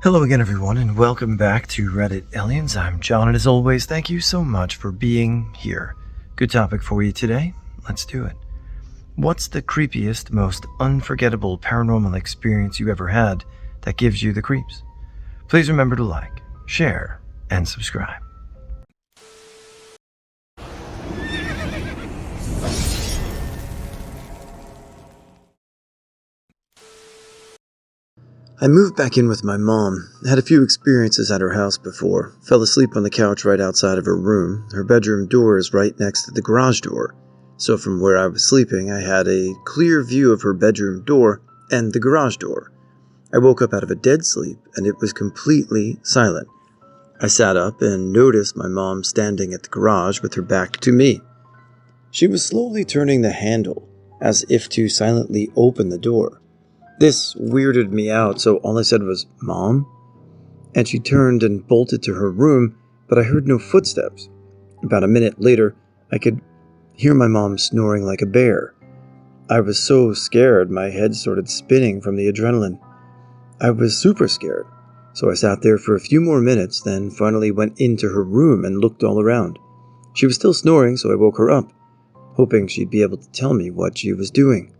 Hello again, everyone, and welcome back to Reddit Aliens. I'm John, and as always, thank you so much for being here. Good topic for you today. Let's do it. What's the creepiest, most unforgettable paranormal experience you ever had that gives you the creeps? Please remember to like, share, and subscribe. I moved back in with my mom, had a few experiences at her house before, fell asleep on the couch right outside of her room. Her bedroom door is right next to the garage door, so from where I was sleeping I had a clear view of her bedroom door and the garage door. I woke up out of a dead sleep and it was completely silent. I sat up and noticed my mom standing at the garage with her back to me. She was slowly turning the handle, as if to silently open the door. This weirded me out, so all I said was, "Mom?" And she turned and bolted to her room, but I heard no footsteps. About a minute later, I could hear my mom snoring like a bear. I was so scared, my head started spinning from the adrenaline. I was super scared, so I sat there for a few more minutes, then finally went into her room and looked all around. She was still snoring, so I woke her up, hoping she'd be able to tell me what she was doing.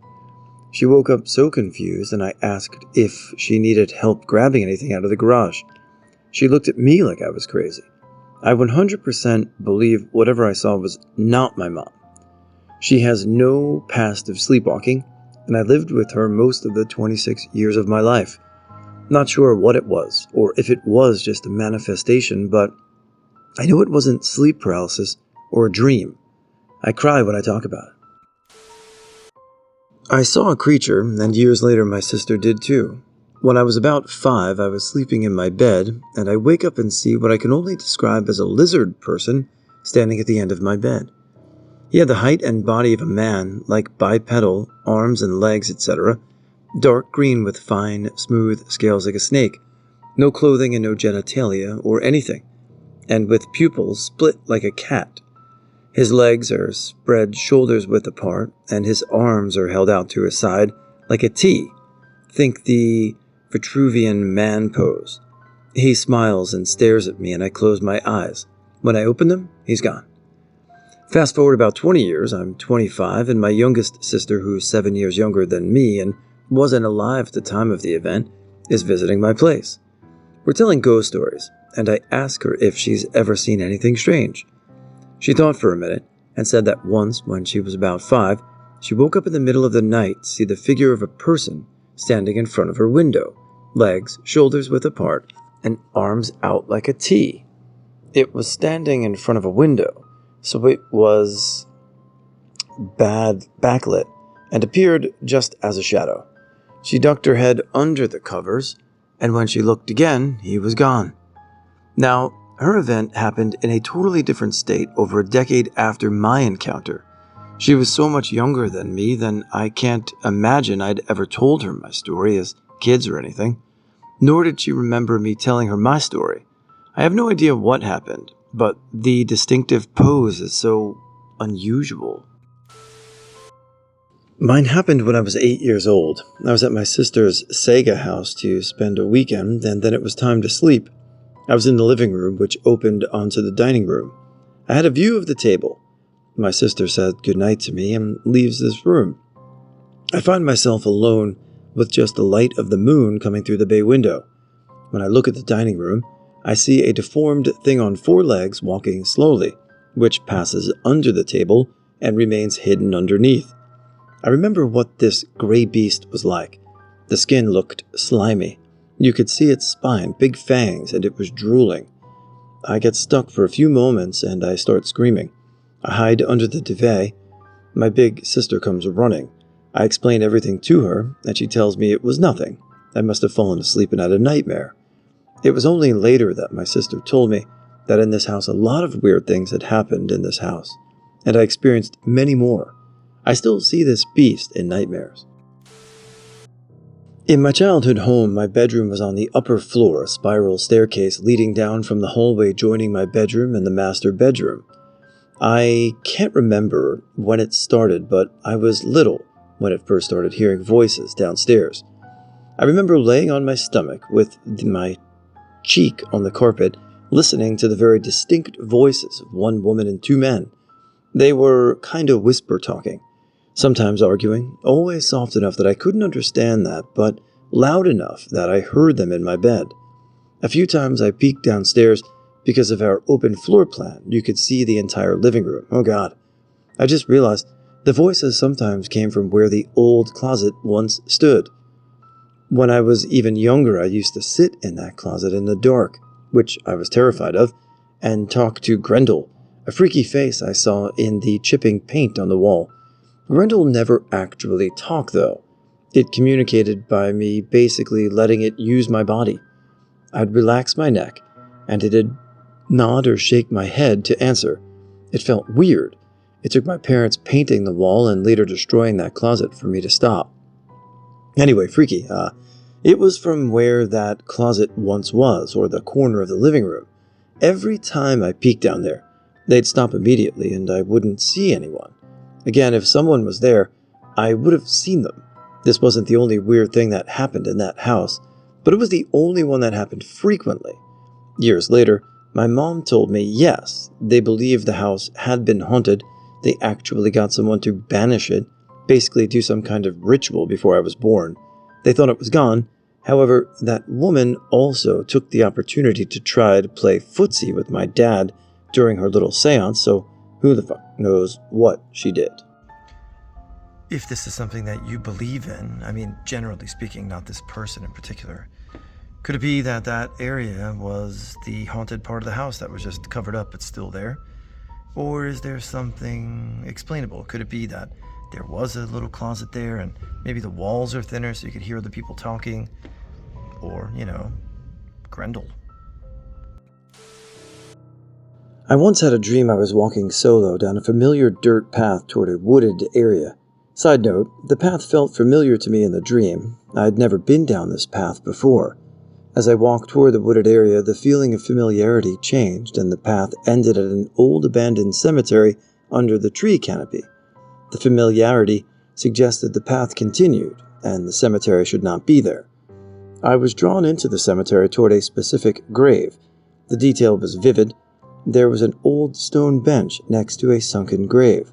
She woke up so confused, and I asked if she needed help grabbing anything out of the garage. She looked at me like I was crazy. I 100% believe whatever I saw was not my mom. She has no past of sleepwalking, and I lived with her most of the 26 years of my life. Not sure what it was, or if it was just a manifestation, but I know it wasn't sleep paralysis or a dream. I cry when I talk about it. I saw a creature, and years later my sister did too. When I was about 5, I was sleeping in my bed, and I wake up and see what I can only describe as a lizard person standing at the end of my bed. He had the height and body of a man, like bipedal, arms and legs, etc., dark green with fine, smooth scales like a snake, no clothing and no genitalia or anything, and with pupils split like a cat. His legs are spread shoulders width apart, and his arms are held out to his side like a T. Think the Vitruvian man pose. He smiles and stares at me, and I close my eyes. When I open them, he's gone. Fast forward about 20 years, I'm 25, and my youngest sister, who's 7 years younger than me and wasn't alive at the time of the event, is visiting my place. We're telling ghost stories, and I ask her if she's ever seen anything strange. She thought for a minute and said that once, when she was about 5, she woke up in the middle of the night to see the figure of a person standing in front of her window, legs, shoulders width apart, and arms out like a T. It was standing in front of a window, so it was bad backlit and appeared just as a shadow. She ducked her head under the covers, and when she looked again, he was gone. Now, her event happened in a totally different state over a decade after my encounter. She was so much younger than me that I can't imagine I'd ever told her my story as kids or anything, nor did she remember me telling her my story. I have no idea what happened, but the distinctive pose is so unusual. Mine happened when I was 8 years old. I was at my sister's Sega house to spend a weekend, and then it was time to sleep. I was in the living room, which opened onto the dining room. I had a view of the table. My sister said goodnight to me and leaves this room. I find myself alone with just the light of the moon coming through the bay window. When I look at the dining room, I see a deformed thing on 4 legs walking slowly, which passes under the table and remains hidden underneath. I remember what this gray beast was like. The skin looked slimy. You could see its spine, big fangs, and it was drooling. I get stuck for a few moments and I start screaming. I hide under the duvet. My big sister comes running. I explain everything to her, and she tells me it was nothing. I must have fallen asleep and had a nightmare. It was only later that my sister told me that in this house a lot of weird things had happened in this house, and I experienced many more. I still see this beast in nightmares. In my childhood home, my bedroom was on the upper floor, a spiral staircase leading down from the hallway joining my bedroom and the master bedroom. I can't remember when it started, but I was little when it first started hearing voices downstairs. I remember laying on my stomach with my cheek on the carpet, listening to the very distinct voices of one woman and two men. They were kind of whisper talking, sometimes arguing, always soft enough that I couldn't understand that, but loud enough that I heard them in my bed. A few times I peeked downstairs. Because of our open floor plan, you could see the entire living room. Oh God. I just realized the voices sometimes came from where the old closet once stood. When I was even younger, I used to sit in that closet in the dark, which I was terrified of, and talk to Grendel, a freaky face I saw in the chipping paint on the wall. Grendel never actually talked, though. It communicated by me basically letting it use my body. I'd relax my neck, and it'd nod or shake my head to answer. It felt weird. It took my parents painting the wall and later destroying that closet for me to stop. Anyway, freaky. It was from where that closet once was, or the corner of the living room. Every time I peeked down there, they'd stop immediately and I wouldn't see anyone. Again, if someone was there, I would have seen them. This wasn't the only weird thing that happened in that house, but it was the only one that happened frequently. Years later, my mom told me, yes, they believed the house had been haunted. They actually got someone to banish it, basically do some kind of ritual before I was born. They thought it was gone. However, that woman also took the opportunity to try to play footsie with my dad during her little seance, so who the fuck knows what she did. If this is something that you believe in, I mean, generally speaking, not this person in particular, could it be that that area was the haunted part of the house that was just covered up but still there? Or is there something explainable? Could it be that there was a little closet there and maybe the walls are thinner so you could hear the people talking? Or, Grendel. I once had a dream I was walking solo down a familiar dirt path toward a wooded area. Side note, the path felt familiar to me in the dream. I had never been down this path before. As I walked toward the wooded area, the feeling of familiarity changed, and the path ended at an old abandoned cemetery under the tree canopy. The familiarity suggested the path continued, and the cemetery should not be there. I was drawn into the cemetery toward a specific grave. The detail was vivid. There was an old stone bench next to a sunken grave.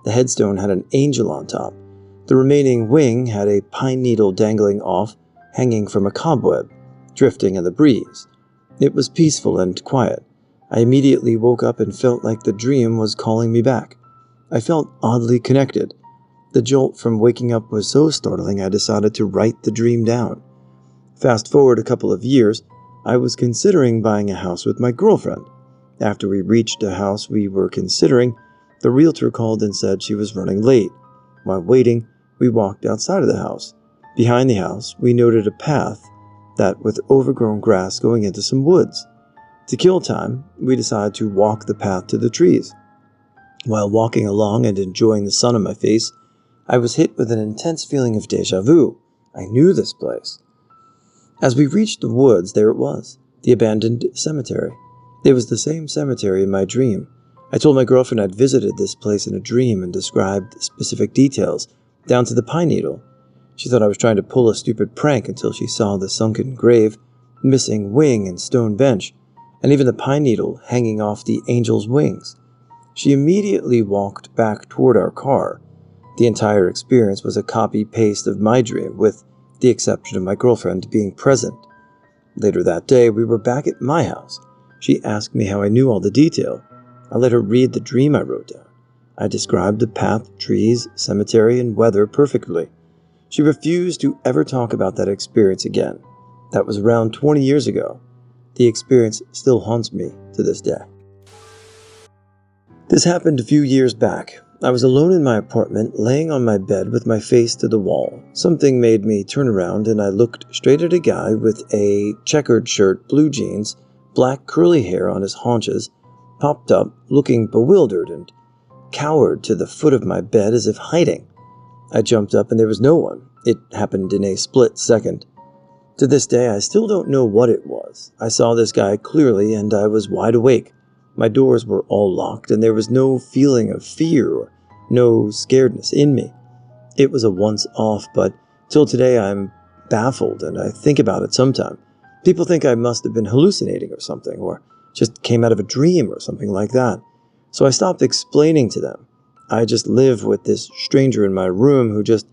The headstone had an angel on top. The remaining wing had a pine needle dangling off, hanging from a cobweb, drifting in the breeze. It was peaceful and quiet. I immediately woke up and felt like the dream was calling me back. I felt oddly connected. The jolt from waking up was so startling I decided to write the dream down. Fast forward a couple of years, I was considering buying a house with my girlfriend. After we reached a house we were considering, the realtor called and said she was running late. While waiting, we walked outside of the house. Behind the house, we noted a path that with overgrown grass going into some woods. To kill time, we decided to walk the path to the trees. While walking along and enjoying the sun on my face, I was hit with an intense feeling of déjà vu. I knew this place. As we reached the woods, there it was, the abandoned cemetery. It was the same cemetery in my dream. I told my girlfriend I'd visited this place in a dream and described specific details, down to the pine needle. She thought I was trying to pull a stupid prank until she saw the sunken grave, missing wing and stone bench, and even the pine needle hanging off the angel's wings. She immediately walked back toward our car. The entire experience was a copy-paste of my dream, with the exception of my girlfriend being present. Later that day, we were back at my house. She asked me how I knew all the detail. I let her read the dream I wrote down. I described the path, trees, cemetery, and weather perfectly. She refused to ever talk about that experience again. That was around 20 years ago. The experience still haunts me to this day. This happened a few years back. I was alone in my apartment, laying on my bed with my face to the wall. Something made me turn around and I looked straight at a guy with a checkered shirt, blue jeans, black curly hair on his haunches, popped up, looking bewildered and cowered to the foot of my bed as if hiding. I jumped up and there was no one. It happened in a split second. To this day, I still don't know what it was. I saw this guy clearly and I was wide awake. My doors were all locked and there was no feeling of fear or no scaredness in me. It was a once off, but till today I'm baffled and I think about it sometime. People think I must have been hallucinating or something, or just came out of a dream or something like that. So I stopped explaining to them. I just live with this stranger in my room who just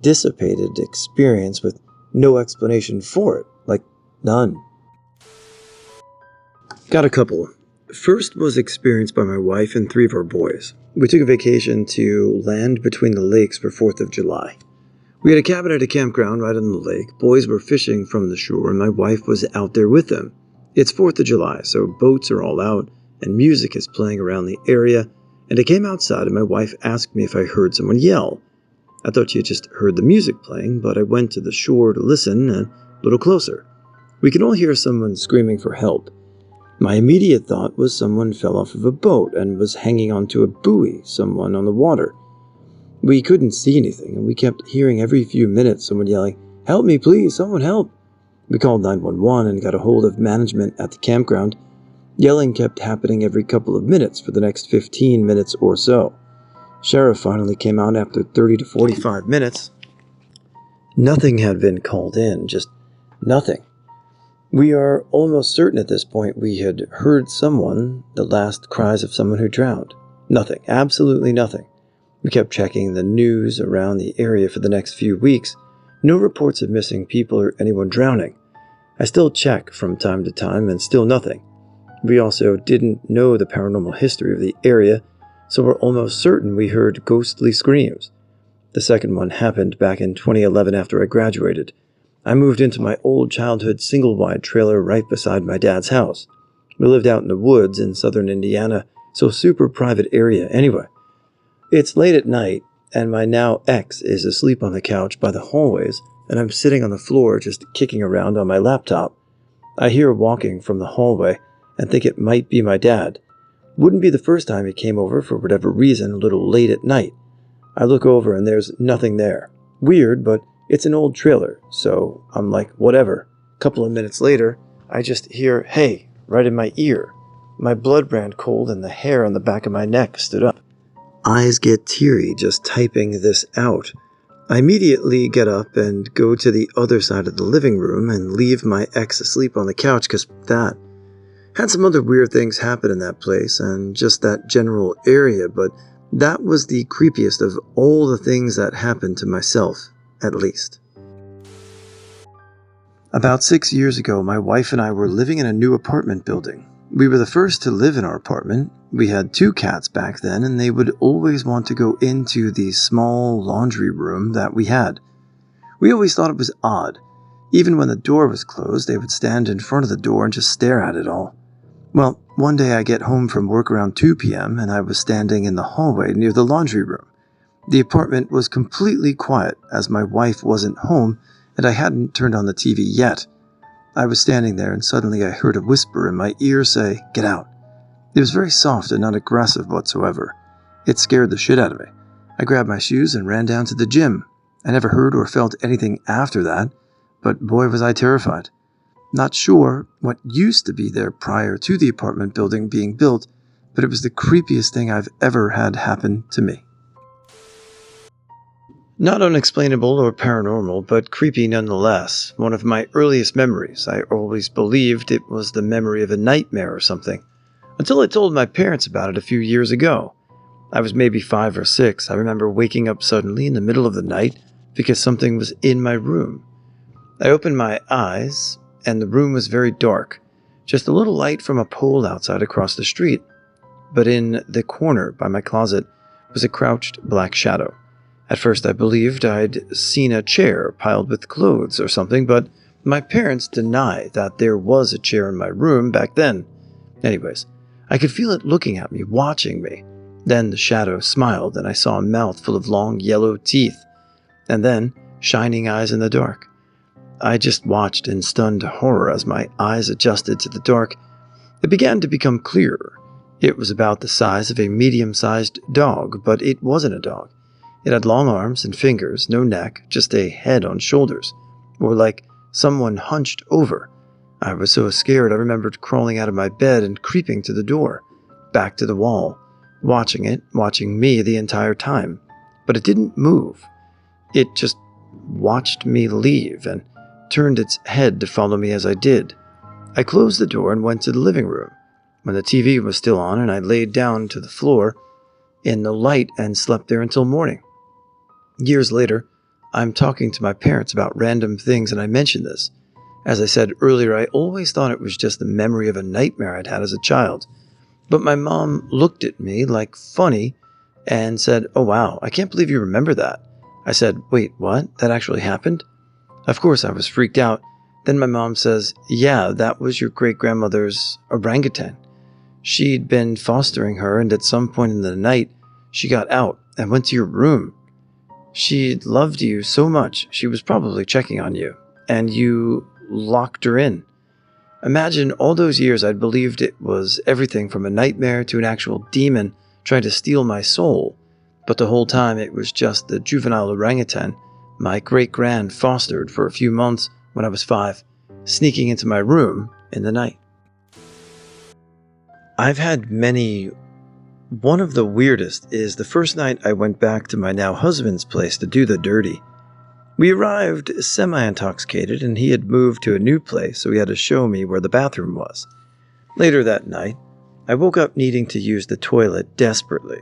dissipated experience with no explanation for it. Like, none. Got a couple. First was experienced by my wife and 3 of our boys. We took a vacation to land between the lakes for 4th of July. We had a cabin at a campground right on the lake. Boys were fishing from the shore and my wife was out there with them. It's 4th of July, so boats are all out and music is playing around the area, and I came outside and my wife asked me if I heard someone yell. I thought she had just heard the music playing, but I went to the shore to listen and a little closer. We could all hear someone screaming for help. My immediate thought was someone fell off of a boat and was hanging onto a buoy, someone on the water. We couldn't see anything, and we kept hearing every few minutes someone yelling, "Help me, please, someone help." We called 911 and got a hold of management at the campground. Yelling kept happening every couple of minutes for the next 15 minutes or so. Sheriff finally came out after 30 to 45 minutes. Nothing had been called in, just nothing. We are almost certain at this point we had heard someone, the last cries of someone who drowned. Nothing, absolutely nothing. We kept checking the news around the area for the next few weeks. No reports of missing people or anyone drowning. I still check from time to time and still nothing. We also didn't know the paranormal history of the area, so we're almost certain we heard ghostly screams. The second one happened back in 2011 after I graduated. I moved into my old childhood single-wide trailer right beside my dad's house. We lived out in the woods in southern Indiana, so super private area anyway. It's late at night, and my now ex is asleep on the couch by the hallways, and I'm sitting on the floor just kicking around on my laptop. I hear walking from the hallway and think it might be my dad. Wouldn't be the first time he came over for whatever reason a little late at night. I look over and there's nothing there. Weird, but it's an old trailer, so I'm like, whatever. A couple of minutes later, I just hear, "Hey," right in my ear. My blood ran cold and the hair on the back of my neck stood up. Eyes get teary just typing this out. I immediately get up and go to the other side of the living room and leave my ex asleep on the couch because that. Had some other weird things happen in that place and just that general area, but that was the creepiest of all the things that happened to myself, at least. About 6 years ago, my wife and I were living in a new apartment building. We were the first to live in our apartment. We had 2 cats back then, and they would always want to go into the small laundry room that we had. We always thought it was odd. Even when the door was closed, they would stand in front of the door and just stare at it all. Well, one day I get home from work around 2 p.m. and I was standing in the hallway near the laundry room. The apartment was completely quiet as my wife wasn't home and I hadn't turned on the TV yet. I was standing there and suddenly I heard a whisper in my ear say, "Get out." It was very soft and not aggressive whatsoever. It scared the shit out of me. I grabbed my shoes and ran down to the gym. I never heard or felt anything after that, but boy was I terrified. Not sure what used to be there prior to the apartment building being built, but it was the creepiest thing I've ever had happen to me. Not unexplainable or paranormal, but creepy nonetheless. One of my earliest memories. I always believed it was the memory of a nightmare or something, until I told my parents about it a few years ago. I was maybe 5 or 6. I remember waking up suddenly in the middle of the night because something was in my room. I opened my eyes, and the room was very dark, just a little light from a pole outside across the street. But in the corner by my closet was a crouched black shadow. At first I believed I'd seen a chair piled with clothes or something, but my parents deny that there was a chair in my room back then. Anyways, I could feel it looking at me, watching me. Then the shadow smiled and I saw a mouth full of long yellow teeth, and then shining eyes in the dark. I just watched in stunned horror as my eyes adjusted to the dark. It began to become clearer. It was about the size of a medium-sized dog, but it wasn't a dog. It had long arms and fingers, no neck, just a head on shoulders, or like someone hunched over. I was so scared I remembered crawling out of my bed and creeping to the door, back to the wall, watching it, watching me the entire time. But it didn't move. It just watched me leave and turned its head to follow me as I did. I closed the door and went to the living room, when the TV was still on, and I laid down to the floor in the light and slept there until morning. Years later, I'm talking to my parents about random things, and I mentioned this. As I said earlier, I always thought it was just the memory of a nightmare I'd had as a child. But my mom looked at me like funny and said, "Oh wow, I can't believe you remember that." I said, "Wait, what? That actually happened?" Of course, I was freaked out. Then my mom says, "Yeah, that was your great-grandmother's orangutan. She'd been fostering her, and at some point in the night, she got out and went to your room. She loved you so much, she was probably checking on you, and you locked her in." Imagine all those years I'd believed it was everything from a nightmare to an actual demon trying to steal my soul, but the whole time it was just the juvenile orangutan my great-grand fostered for a few months when I was 5, sneaking into my room in the night. I've had many. One of the weirdest is the first night I went back to my now husband's place to do the dirty. We arrived semi-intoxicated, and he had moved to a new place, so he had to show me where the bathroom was. Later that night, I woke up needing to use the toilet desperately.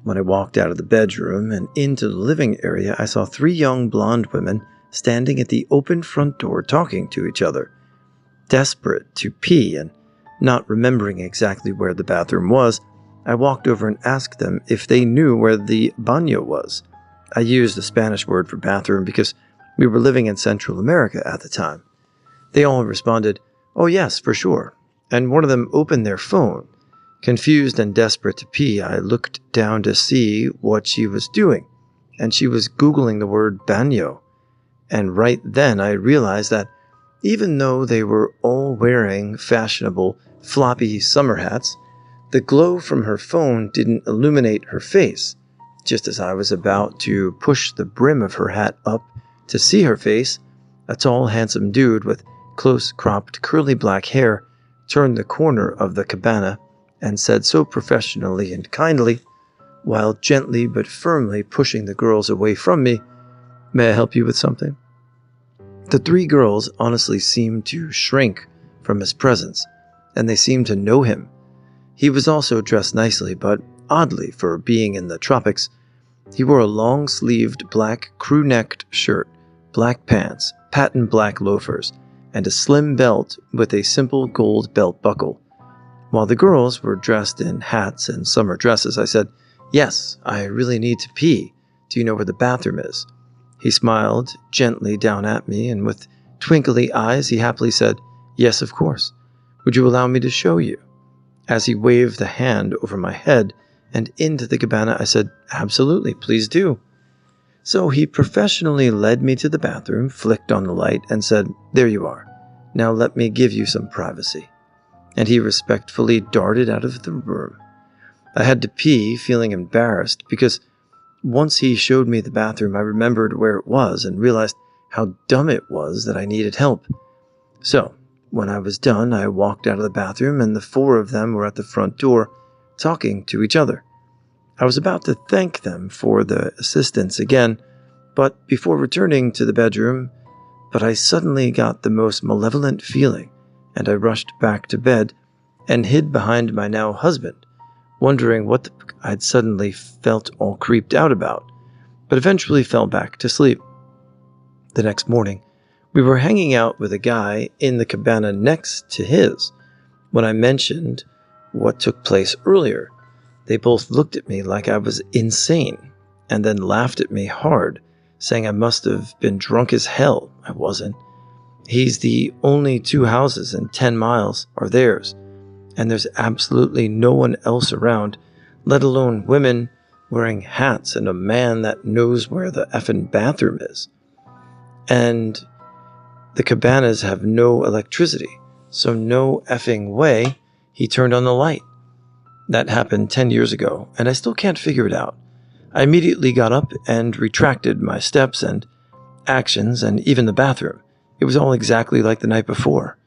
When I walked out of the bedroom and into the living area, I saw 3 young blonde women standing at the open front door talking to each other. Desperate to pee and not remembering exactly where the bathroom was, I walked over and asked them if they knew where the baño was. I used the Spanish word for bathroom because we were living in Central America at the time. They all responded, "Oh yes, for sure," and one of them opened their phone. Confused and desperate to pee, I looked down to see what she was doing, and she was Googling the word baño. And right then I realized that even though they were all wearing fashionable, floppy summer hats, the glow from her phone didn't illuminate her face. Just as I was about to push the brim of her hat up to see her face, a tall, handsome dude with close-cropped, curly black hair turned the corner of the cabana and said so professionally and kindly, while gently but firmly pushing the girls away from me, "May I help you with something?" The 3 girls honestly seemed to shrink from his presence, and they seemed to know him. He was also dressed nicely, but oddly for being in the tropics. He wore a long-sleeved black crew-necked shirt, black pants, patent black loafers, and a slim belt with a simple gold belt buckle. While the girls were dressed in hats and summer dresses, I said, "Yes, I really need to pee. Do you know where the bathroom is?" He smiled gently down at me, and with twinkly eyes, he happily said, "Yes, of course. Would you allow me to show you?" As he waved a hand over my head and into the cabana, I said, "Absolutely, please do." So he professionally led me to the bathroom, flicked on the light, and said, "There you are. Now let me give you some privacy." And he respectfully darted out of the room. I had to pee, feeling embarrassed, because once he showed me the bathroom, I remembered where it was and realized how dumb it was that I needed help. So, when I was done, I walked out of the bathroom, and the 4 of them were at the front door, talking to each other. I was about to thank them for the assistance again, but before returning to the bedroom, I suddenly got the most malevolent feeling, and I rushed back to bed and hid behind my now husband, wondering what I'd suddenly felt all creeped out about, but eventually fell back to sleep. The next morning, we were hanging out with a guy in the cabana next to his. When I mentioned what took place earlier, they both looked at me like I was insane, and then laughed at me hard, saying I must have been drunk as hell. I wasn't. He's the only 2 houses in 10 miles are theirs, and there's absolutely no one else around, let alone women wearing hats and a man that knows where the effing bathroom is. And the cabanas have no electricity, so no effing way he turned on the light. That happened 10 years ago, and I still can't figure it out. I immediately got up and retracted my steps and actions and even the bathroom. It was all exactly like the night before.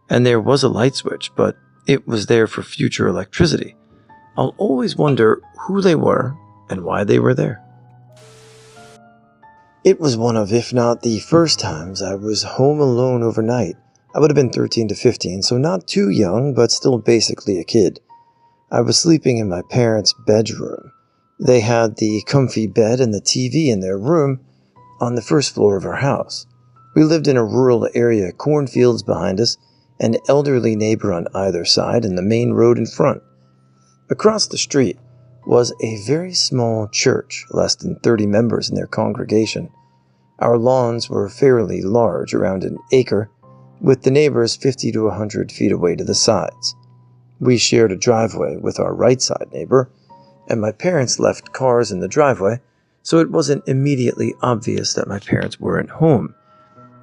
And there was a light switch, but it was there for future electricity. I'll always wonder who they were and why they were there. It was one of, if not the first times I was home alone overnight. I would have been 13 to 15, so not too young, but still basically a kid. I was sleeping in my parents' bedroom. They had the comfy bed and the TV in their room on the first floor of our house. We lived in a rural area, cornfields behind us, an elderly neighbor on either side, and the main road in front. Across the street was a very small church, less than 30 members in their congregation. Our lawns were fairly large, around an acre, with the neighbors 50 to 100 feet away to the sides. We shared a driveway with our right side neighbor, and my parents left cars in the driveway, so it wasn't immediately obvious that my parents weren't home.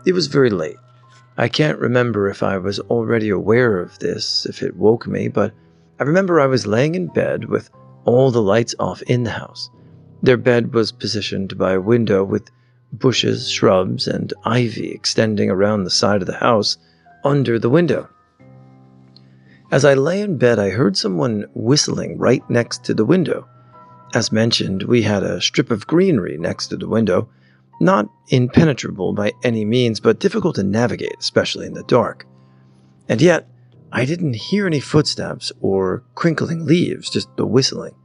It was very late. I can't remember if I was already aware of this, if it woke me, but I remember I was laying in bed with all the lights off in the house. Their bed was positioned by a window with bushes, shrubs, and ivy extending around the side of the house under the window. As I lay in bed, I heard someone whistling right next to the window. As mentioned, we had a strip of greenery next to the window, not impenetrable by any means, but difficult to navigate, especially in the dark. And yet, I didn't hear any footsteps or crinkling leaves, just the whistling.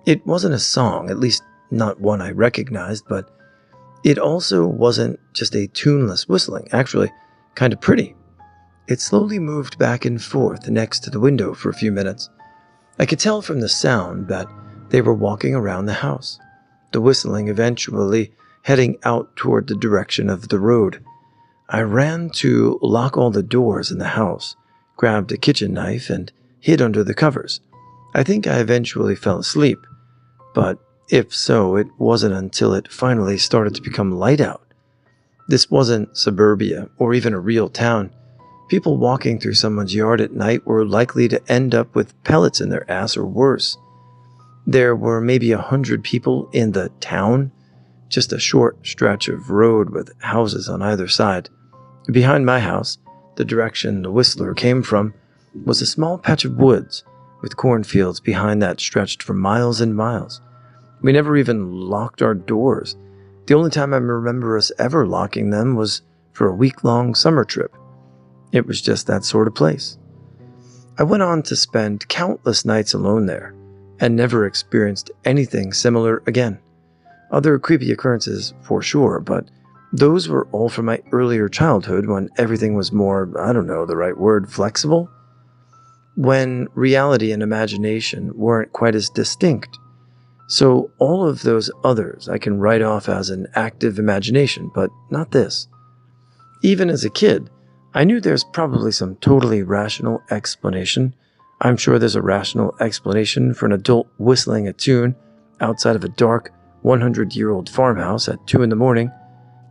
It wasn't a song, at least not one I recognized, but it also wasn't just a tuneless whistling, actually kind of pretty. It slowly moved back and forth next to the window for a few minutes. I could tell from the sound that they were walking around the house, the whistling eventually heading out toward the direction of the road. I ran to lock all the doors in the house, grabbed a kitchen knife, and hid under the covers. I think I eventually fell asleep, but if so, it wasn't until it finally started to become light out. This wasn't suburbia or even a real town. People walking through someone's yard at night were likely to end up with pellets in their ass or worse. There were maybe 100 people in the town, just a short stretch of road with houses on either side. Behind my house, the direction the whistler came from, was a small patch of woods, with cornfields behind that stretched for miles and miles. We never even locked our doors. The only time I remember us ever locking them was for a week-long summer trip. It was just that sort of place. I went on to spend countless nights alone there, and never experienced anything similar again. Other creepy occurrences, for sure, but those were all from my earlier childhood when everything was more, I don't know the right word, flexible? When reality and imagination weren't quite as distinct. So all of those others I can write off as an active imagination, but not this. Even as a kid, I knew there's probably some totally rational explanation. I'm sure there's a rational explanation for an adult whistling a tune outside of a dark, 100-year-old farmhouse at 2 in the morning.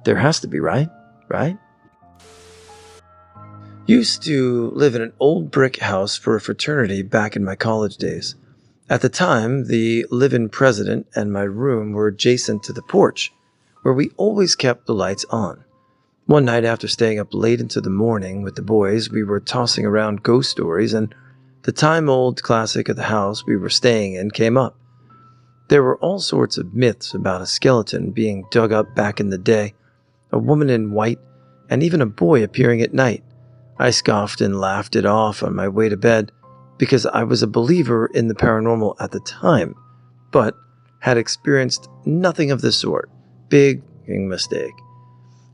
There has to be, right? Right? Used to live in an old brick house for a fraternity back in my college days. At the time, the live-in president and my room were adjacent to the porch, where we always kept the lights on. One night after staying up late into the morning with the boys, we were tossing around ghost stories, and the time-old classic of the house we were staying in came up. There were all sorts of myths about a skeleton being dug up back in the day, a woman in white, and even a boy appearing at night. I scoffed and laughed it off on my way to bed because I was a believer in the paranormal at the time, but had experienced nothing of the sort. Big mistake.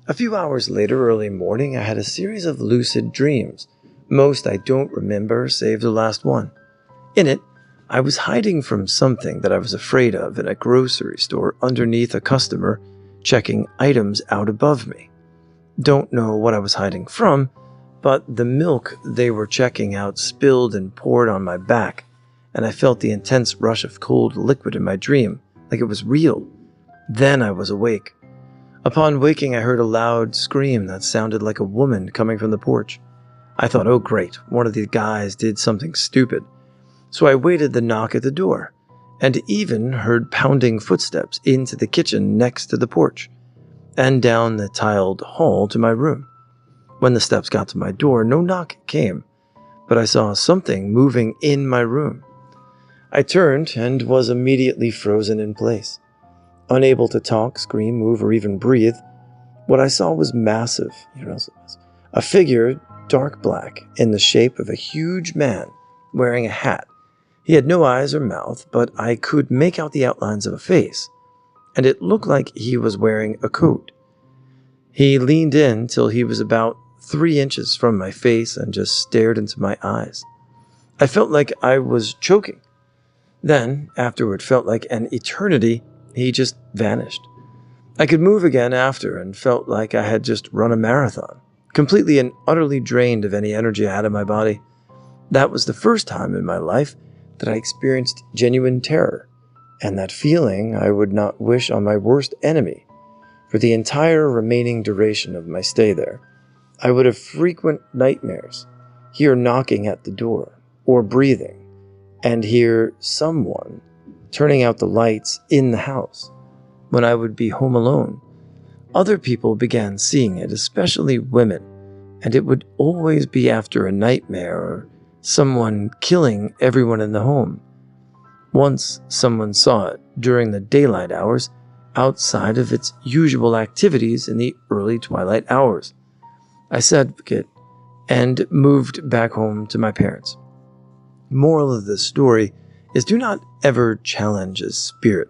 A few hours later, early morning, I had a series of lucid dreams. Most I don't remember, save the last one. In it, I was hiding from something that I was afraid of in a grocery store underneath a customer checking items out above me. Don't know what I was hiding from, but the milk they were checking out spilled and poured on my back, and I felt the intense rush of cold liquid in my dream, like it was real. Then I was awake. Upon waking, I heard a loud scream that sounded like a woman coming from the porch. I thought, oh great, one of the guys did something stupid. So I waited the knock at the door, and even heard pounding footsteps into the kitchen next to the porch, and down the tiled hall to my room. When the steps got to my door, no knock came, but I saw something moving in my room. I turned and was immediately frozen in place. Unable to talk, scream, move, or even breathe, what I saw was massive. A figure, dark black, in the shape of a huge man wearing a hat. He had no eyes or mouth, but I could make out the outlines of a face, and it looked like he was wearing a coat. He leaned in till he was about 3 inches from my face and just stared into my eyes. I felt like I was choking. Then, after what felt like an eternity, he just vanished. I could move again after and felt like I had just run a marathon, completely and utterly drained of any energy I had in my body. That was the first time in my life that I experienced genuine terror, and that feeling I would not wish on my worst enemy. For the entire remaining duration of my stay there, I would have frequent nightmares, hear knocking at the door, or breathing, and hear someone turning out the lights in the house. When I would be home alone, other people began seeing it, especially women, and it would always be after a nightmare or someone killing everyone in the home. Once someone saw it during the daylight hours outside of its usual activities in the early twilight hours. I said it and moved back home to my parents. Moral of this story is do not ever challenge a spirit.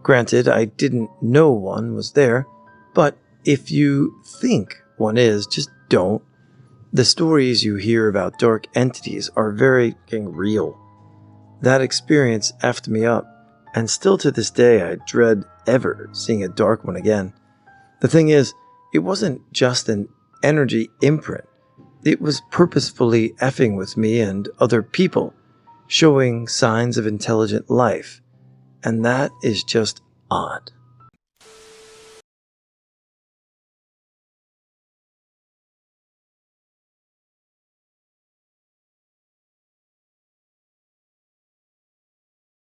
Granted, I didn't know one was there, but if you think one is, just don't. The stories you hear about dark entities are very real. That experience effed me up, and still to this day I dread ever seeing a dark one again. The thing is, it wasn't just an energy imprint. It was purposefully effing with me and other people, showing signs of intelligent life. And that is just odd.